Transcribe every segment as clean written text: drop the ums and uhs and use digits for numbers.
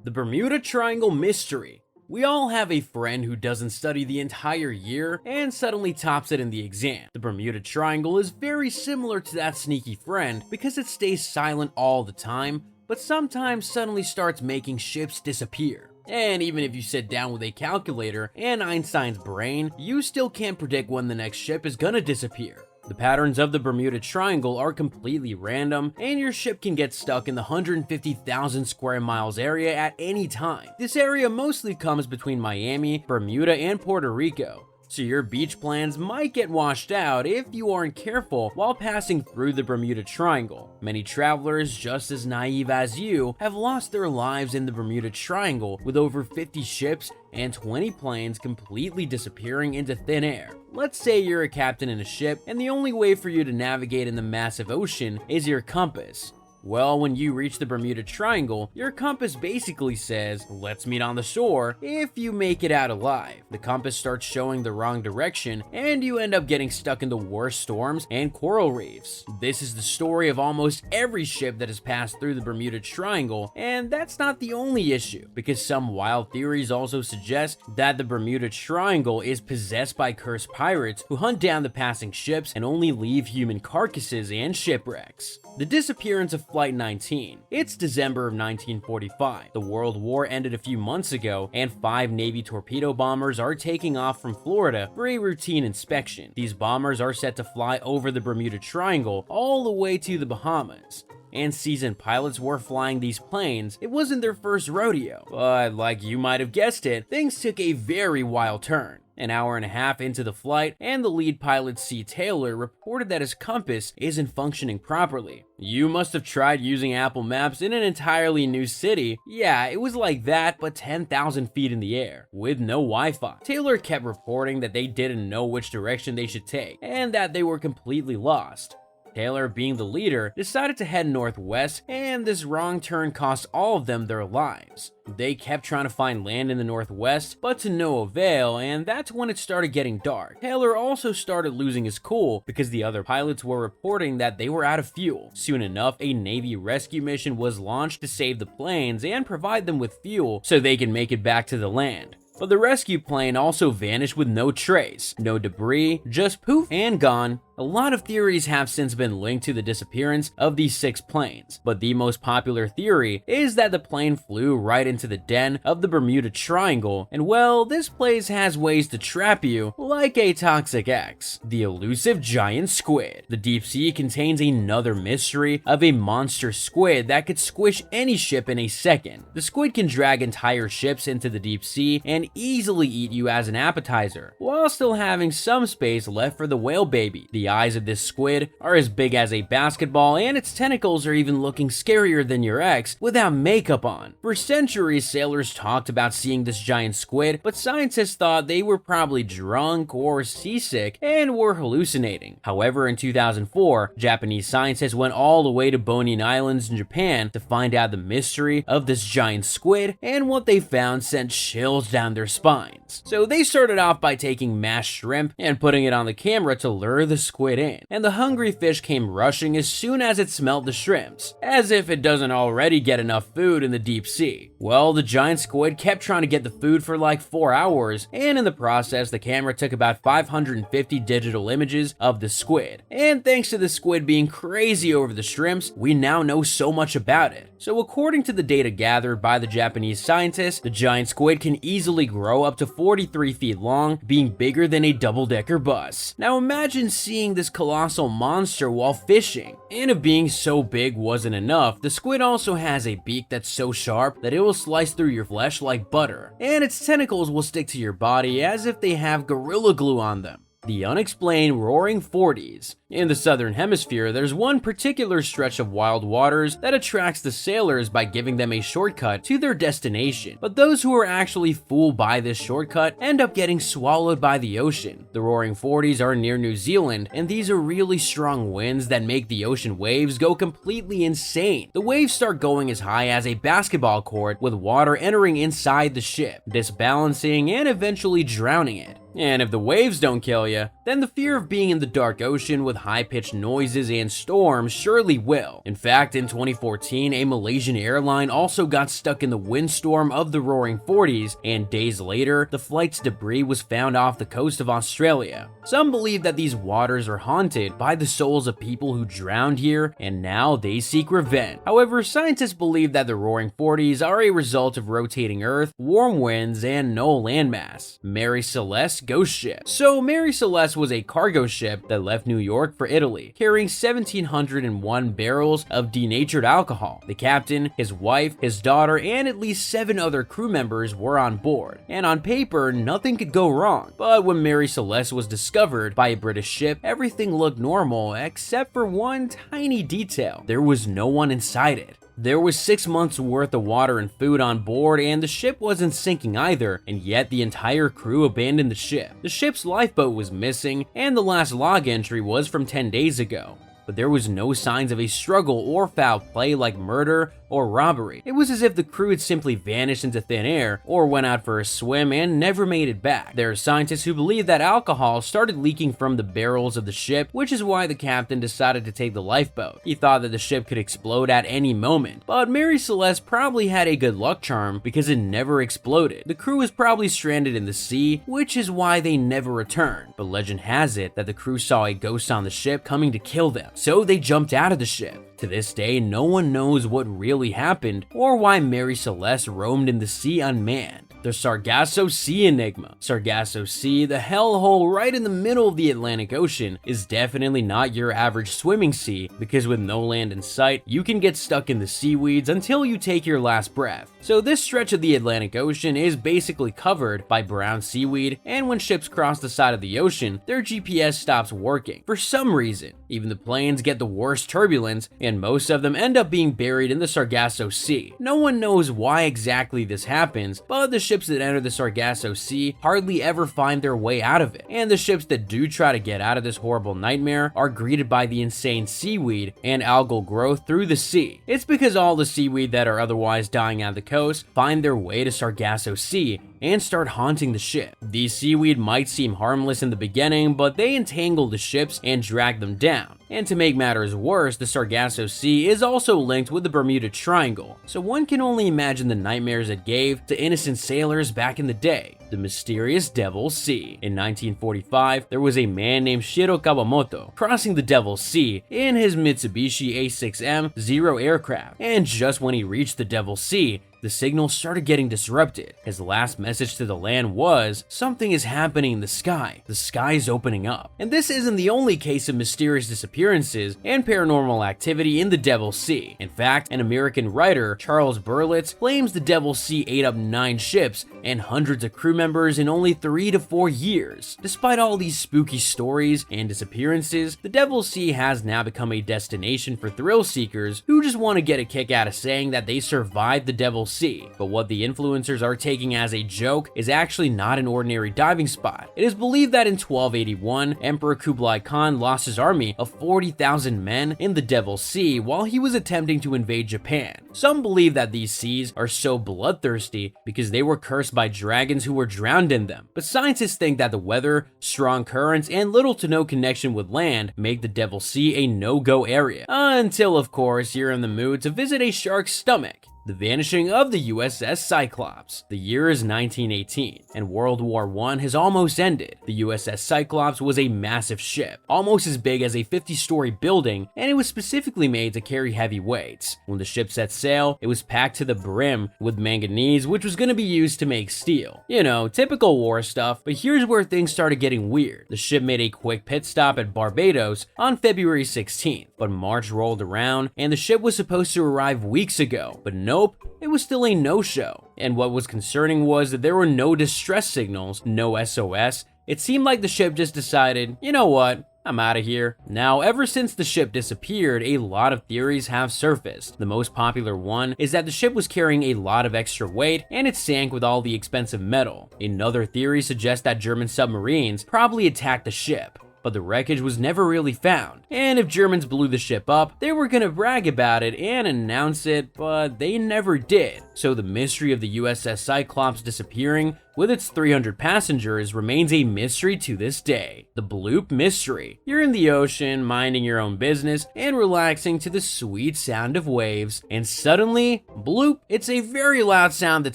The Bermuda Triangle Mystery. We all have a friend who doesn't study the entire year and suddenly tops it in the exam. The Bermuda Triangle is very similar to that sneaky friend because it stays silent all the time, but sometimes suddenly starts making ships disappear. And even if you sit down with a calculator and Einstein's brain, you still can't predict when the next ship is gonna disappear. The patterns of the Bermuda Triangle are completely random, and your ship can get stuck in the 150,000 square miles area at any time. This area mostly comes between Miami, Bermuda, and Puerto Rico, so your beach plans might get washed out if you aren't careful while passing through the Bermuda Triangle. Many travelers, just as naive as you, have lost their lives in the Bermuda Triangle, with over 50 ships and 20 planes completely disappearing into thin air. Let's say you're a captain in a ship, and the only way for you to navigate in the massive ocean is your compass. Well, when you reach the Bermuda Triangle, your compass basically says, "Let's meet on the shore," if you make it out alive. The compass starts showing the wrong direction, and you end up getting stuck in the worst storms and coral reefs. This is the story of almost every ship that has passed through the Bermuda Triangle, and that's not the only issue, because some wild theories also suggest that the Bermuda Triangle is possessed by cursed pirates who hunt down the passing ships and only leave human carcasses and shipwrecks. The disappearance of Flight 19. It's December of 1945. The World War ended a few months ago, and 5 Navy torpedo bombers are taking off from Florida for a routine inspection. These bombers are set to fly over the Bermuda Triangle all the way to the Bahamas. And seasoned pilots were flying these planes. It wasn't their first rodeo, but like you might have guessed it, things took a very wild turn. An hour and a half into the flight, and the lead pilot, C. Taylor, reported that his compass isn't functioning properly. You must have tried using Apple Maps in an entirely new city. Yeah, it was like that, but 10,000 feet in the air, with no Wi-Fi. Taylor kept reporting that they didn't know which direction they should take, and that they were completely lost. Taylor, being the leader, decided to head northwest, and this wrong turn cost all of them their lives. They kept trying to find land in the northwest, but to no avail, and that's when it started getting dark. Taylor also started losing his cool because the other pilots were reporting that they were out of fuel. Soon enough, a Navy rescue mission was launched to save the planes and provide them with fuel so they can make it back to the land. But the rescue plane also vanished with no trace. No debris, just poof and gone. A lot of theories have since been linked to the disappearance of these 6 planes, but the most popular theory is that the plane flew right into the den of the Bermuda Triangle, and well, this place has ways to trap you, like a Toxic X, the elusive giant squid. The deep sea contains another mystery of a monster squid that could squish any ship in a second. The squid can drag entire ships into the deep sea and easily eat you as an appetizer, while still having some space left for the whale baby. The eyes of this squid are as big as a basketball, and its tentacles are even looking scarier than your ex without makeup on. For centuries, sailors talked about seeing this giant squid, but scientists thought they were probably drunk or seasick and were hallucinating. However, in 2004, Japanese scientists went all the way to Bonin Islands in Japan to find out the mystery of this giant squid, and what they found sent chills down their spines. So they started off by taking mashed shrimp and putting it on the camera to lure the squid in, and the hungry fish came rushing as soon as it smelled the shrimps, as if it doesn't already get enough food in the deep sea. Well, the giant squid kept trying to get the food for like 4 hours, and in the process, the camera took about 550 digital images of the squid. And thanks to the squid being crazy over the shrimps, we now know so much about it. So according to the data gathered by the Japanese scientists, the giant squid can easily grow up to 43 feet long, being bigger than a double-decker bus. Now imagine seeing this colossal monster while fishing. And if being so big wasn't enough, the squid also has a beak that's so sharp that it will slice through your flesh like butter, and its tentacles will stick to your body as if they have Gorilla Glue on them. The unexplained roaring 40s. In the southern hemisphere, there's one particular stretch of wild waters that attracts the sailors by giving them a shortcut to their destination. But those who are actually fooled by this shortcut end up getting swallowed by the ocean. The roaring 40s are near New Zealand, and these are really strong winds that make the ocean waves go completely insane. The waves start going as high as a basketball court, with water entering inside the ship, disbalancing and eventually drowning it. And if the waves don't kill you, then the fear of being in the dark ocean with high-pitched noises and storms surely will. In fact, in 2014, a Malaysian airline also got stuck in the windstorm of the Roaring Forties, and days later, the flight's debris was found off the coast of Australia. Some believe that these waters are haunted by the souls of people who drowned here, and now they seek revenge. However, scientists believe that the Roaring Forties are a result of rotating Earth, warm winds, and no landmass. Mary Celeste ghost ship. So Mary Celeste was a cargo ship that left New York for Italy, carrying 1,701 barrels of denatured alcohol. The captain, his wife, his daughter, and at least 7 other crew members were on board, and on paper, nothing could go wrong. But when Mary Celeste was discovered by a British ship, everything looked normal except for one tiny detail. There was no one inside it. There was 6 months worth of water and food on board, and the ship wasn't sinking either, and yet the entire crew abandoned the ship. The ship's lifeboat was missing, and the last log entry was from 10 days ago. But there was no signs of a struggle or foul play like murder or robbery. It was as if the crew had simply vanished into thin air or went out for a swim and never made it back. There are scientists who believe that alcohol started leaking from the barrels of the ship, which is why the captain decided to take the lifeboat. He thought that the ship could explode at any moment, but Mary Celeste probably had a good luck charm because it never exploded. The crew was probably stranded in the sea, which is why they never returned. But legend has it that the crew saw a ghost on the ship coming to kill them, so they jumped out of the ship. To this day, no one knows what really happened or why Mary Celeste roamed in the sea unmanned. The Sargasso Sea Enigma. Sargasso Sea, the hellhole right in the middle of the Atlantic Ocean, is definitely not your average swimming sea because with no land in sight, you can get stuck in the seaweeds until you take your last breath. So this stretch of the Atlantic Ocean is basically covered by brown seaweed, and when ships cross the side of the ocean, their GPS stops working. For some reason, even the planes get the worst turbulence, and most of them end up being buried in the Sargasso Sea. No one knows why exactly this happens, but the ships that enter the Sargasso Sea hardly ever find their way out of it, and the ships that do try to get out of this horrible nightmare are greeted by the insane seaweed and algal growth through the sea. It's because all the seaweed that are otherwise dying out of the coast find their way to Sargasso Sea and start haunting the ship. These seaweed might seem harmless in the beginning, but they entangle the ships and drag them down. And to make matters worse, the Sargasso Sea is also linked with the Bermuda Triangle, so one can only imagine the nightmares it gave to innocent sailors back in the day. The mysterious Devil's Sea. In 1945, there was a man named Shiro Kawamoto crossing the Devil's Sea in his Mitsubishi A6M Zero aircraft, and just when he reached the Devil's Sea, the signal started getting disrupted. His last message to the land was, "Something is happening in the sky. The sky is opening up." And this isn't the only case of mysterious disappearances and paranormal activity in the Devil's Sea. In fact, an American writer, Charles Berlitz, claims the Devil's Sea ate up 9 ships and hundreds of crew members in only 3 to 4 years. Despite all these spooky stories and disappearances, the Devil's Sea has now become a destination for thrill seekers who just want to get a kick out of saying that they survived the Devil's Sea. But what the influencers are taking as a joke is actually not an ordinary diving spot. It is believed that in 1281, Emperor Kublai Khan lost his army of 40,000 men in the Devil's Sea while he was attempting to invade Japan. Some believe that these seas are so bloodthirsty because they were cursed by dragons who were drowned in them. But scientists think that the weather, strong currents, and little to no connection with land make the Devil's Sea a no-go area. Until, of course, you're in the mood to visit a shark's stomach. The vanishing of the USS Cyclops. The year is 1918, and World War I has almost ended. The USS Cyclops was a massive ship, almost as big as a 50-story building, and it was specifically made to carry heavy weights. When the ship set sail, it was packed to the brim with manganese, which was going to be used to make steel. You know, typical war stuff, but here's where things started getting weird. The ship made a quick pit stop at Barbados on February 16th, but March rolled around, and the ship was supposed to arrive weeks ago, but nope, it was still a no-show. And what was concerning was that there were no distress signals, no SOS. It seemed like the ship just decided, you know what, I'm out of here. Now, ever since the ship disappeared, a lot of theories have surfaced. The most popular one is that the ship was carrying a lot of extra weight and it sank with all the expensive metal. Another theory suggests that German submarines probably attacked the ship. but the wreckage was never really found. And if Germans blew the ship up, they were gonna brag about it and announce it, but they never did. So the mystery of the USS Cyclops disappearing with its 300 passengers remains a mystery to this day. The bloop mystery. You're in the ocean, minding your own business and relaxing to the sweet sound of waves, and suddenly, bloop, it's a very loud sound that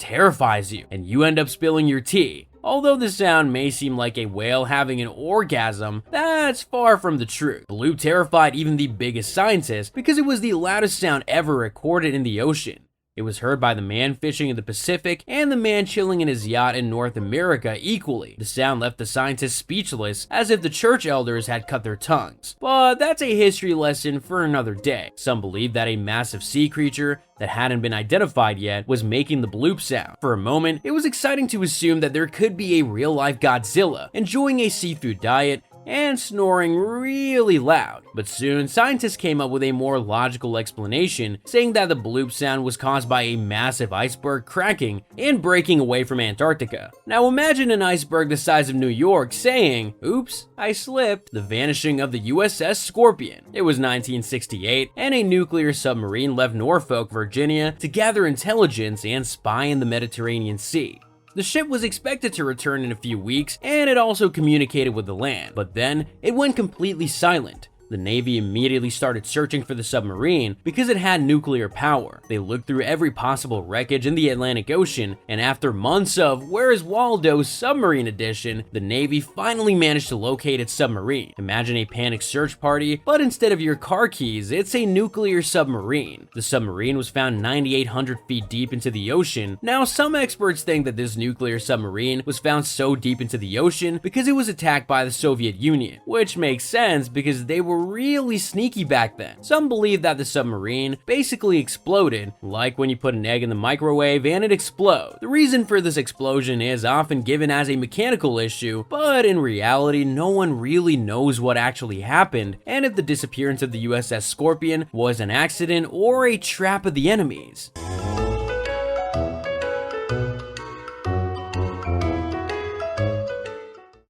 terrifies you, and you end up spilling your tea. Although the sound may seem like a whale having an orgasm, that's far from the truth. Bloop terrified even the biggest scientists because it was the loudest sound ever recorded in the ocean. It was heard by the man fishing in the Pacific and the man chilling in his yacht in North America equally. The sound left the scientists speechless, as if the church elders had cut their tongues. But that's a history lesson for another day. Some believe that a massive sea creature that hadn't been identified yet was making the bloop sound. For a moment, it was exciting to assume that there could be a real-life Godzilla enjoying a seafood diet and snoring really loud. But soon, scientists came up with a more logical explanation, saying that the bloop sound was caused by a massive iceberg cracking and breaking away from Antarctica. Now imagine an iceberg the size of New York saying, "Oops, I slipped." The vanishing of the USS Scorpion. It was 1968, and a nuclear submarine left Norfolk, Virginia to gather intelligence and spy in the Mediterranean Sea. The ship was expected to return in a few weeks, and it also communicated with the land, but then it went completely silent. The Navy immediately started searching for the submarine because it had nuclear power. They looked through every possible wreckage in the Atlantic Ocean, and after months of "Where's Waldo?" submarine edition, the Navy finally managed to locate its submarine. Imagine a panic search party, but instead of your car keys, it's a nuclear submarine. The submarine was found 9,800 feet deep into the ocean. Now, some experts think that this nuclear submarine was found so deep into the ocean because it was attacked by the Soviet Union, which makes sense because they were really sneaky back then. Some believe that the submarine basically exploded, like when you put an egg in the microwave and it explodes. The reason for this explosion is often given as a mechanical issue, but in reality, no one really knows what actually happened and if the disappearance of the USS Scorpion was an accident or a trap of the enemies.